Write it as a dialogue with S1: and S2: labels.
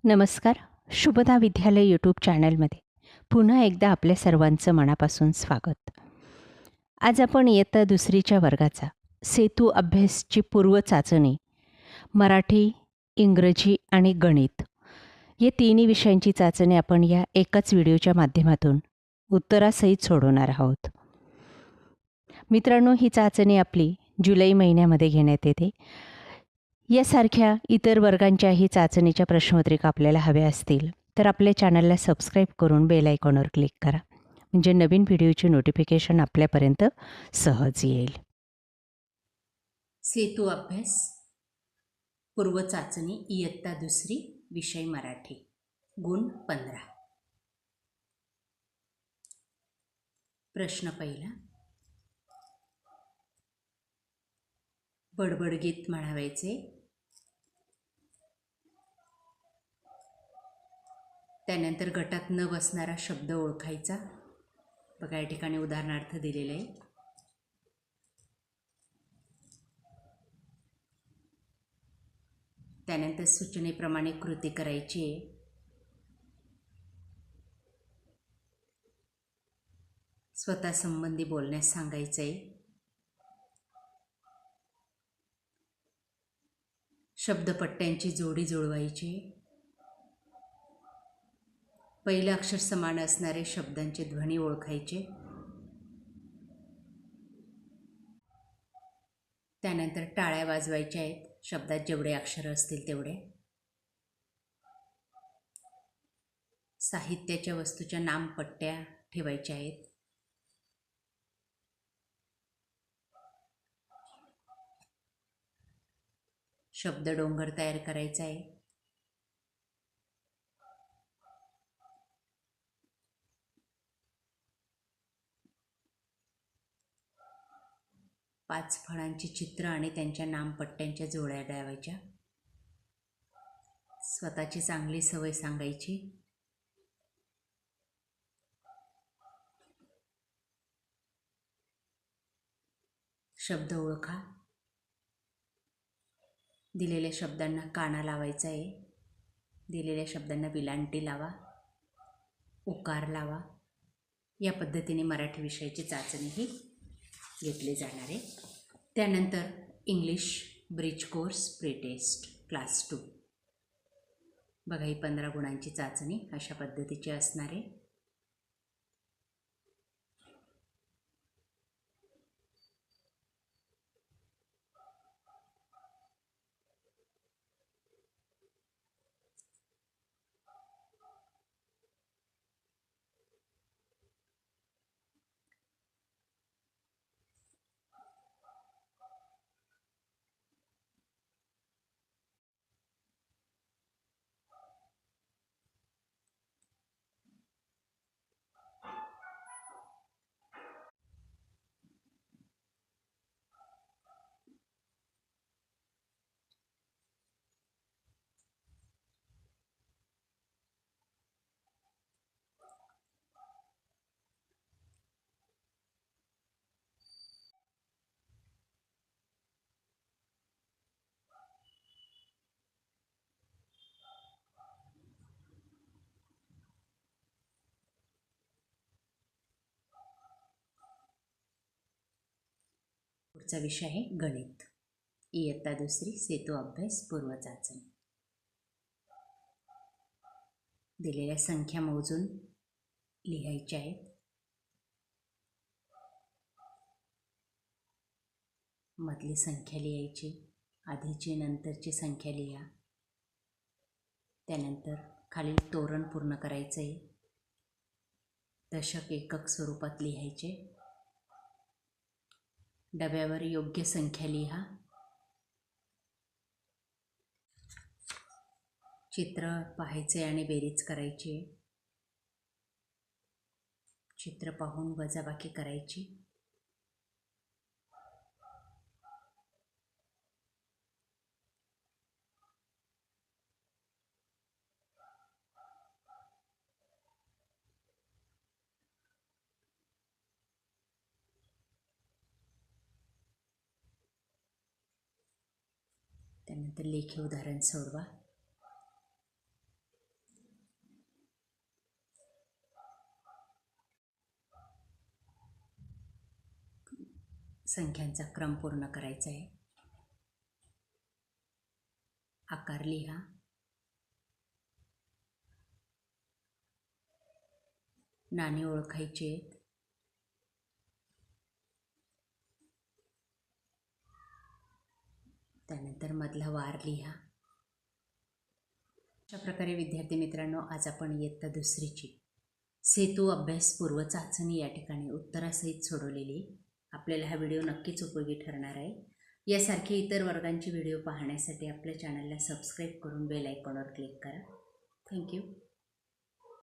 S1: नमस्कार. शुभदा विद्यालय यूट्यूब चॅनलमध्ये पुन्हा एकदा आपल्या सर्वांचं मनापासून स्वागत. आज आपण इयत्ता दुसरीच्या वर्गाचा सेतू अभ्यासची पूर्वचाचणी मराठी, इंग्रजी आणि गणित या तिन्ही विषयांची चाचणी आपण या एकाच व्हिडिओच्या माध्यमातून उत्तरासहित सोडवणार आहोत. मित्रांनो, ही चाचणी आपली जुलै महिन्यामध्ये घेण्यात येते. यासारख्या इतर वर्गांच्याही चाचणीच्या प्रश्नपत्रिका आपल्याला हव्या असतील तर आपल्या चॅनलला सबस्क्राईब करून बेल आयकॉनवर क्लिक करा, म्हणजे नवीन व्हिडिओचे नोटिफिकेशन आपल्यापर्यंत सहज येईल.
S2: सेतू अभ्यास पूर्व चाचणी इयत्ता दुसरी विषय मराठी गुण 15. प्रश्न पहिला. बडबड गीत म्हणावायचे. त्यानंतर गटात न बसणारा शब्द ओळखायचा. बघा, या ठिकाणी उदाहरणार्थ दिलेले आहे. त्यानंतर सूचनेप्रमाणे कृती करायची आहे. स्वतः संबंधी बोलण्यास सांगायचं आहे. शब्दपट्ट्यांची जोडी जुळवायची. पहिलं अक्षर समान असणारे शब्दांचे ध्वनी ओळखायचे. त्यानंतर टाळ्या वाजवायच्या आहेत, शब्दात जेवढे अक्षर असतील तेवढे. साहित्याच्या वस्तूच्या नामपट्ट्या ठेवायच्या आहेत. शब्द डोंगर तयार करायचा आहे. पाच फळांची चित्र आणि त्यांच्या नामपट्ट्यांच्या जोड्या द्यावायच्या. स्वतःची चांगली सवय सांगायची. शब्द ओळखा. दिलेल्या शब्दांना काना लावायचा आहे. दिलेल्या शब्दांना विलांटी लावा, उकार लावा. या पद्धतीने मराठी विषयाची चाचणी ही घेतली जाणार आहे. त्यानंतर English bridge course pre test class 2. बघा, ही 15 गुणांची चाचणी अशा पद्धतीची असणार आहे. पुढचा विषय आहे गणित, इयत्ता दुसरी सेतू अभ्यास पूर्व चाचणी. दिलेल्या संख्या मोजून लिहायच्या आहेत. मधली संख्या लिहायची, आधीची नंतरची संख्या लिहा. त्यानंतर खालील तोरण पूर्ण करायचे आहे. दशक एकक स्वरूपात लिहायचे. डब्यावर योग्य संख्या लिहा. चित्र पाहायचे आणि बेरीज करायची. चित्र पाहून वजाबाकी करायची. त्यानंतर लेखी उदाहरण सोडवा. संख्यांचा क्रम पूर्ण करायचा आहे. आकार लिहा. नाणी ओळखायची आहेत. त्यानंतर मधला वार लिहा. अशा प्रकारे विद्यार्थी मित्रांनो, आज आपण इयत्ता दुसरीची सेतू अभ्यास पूर्व चाचणी या ठिकाणी उत्तरासहित सोडवलेली. आपल्याला हा व्हिडिओ नक्कीच उपयोगी ठरणार आहे. यासारखे इतर वर्गांची व्हिडिओ पाहण्यासाठी आपल्या चॅनलला सबस्क्राईब करून बेल आयकॉनवर क्लिक करा. थँक्यू.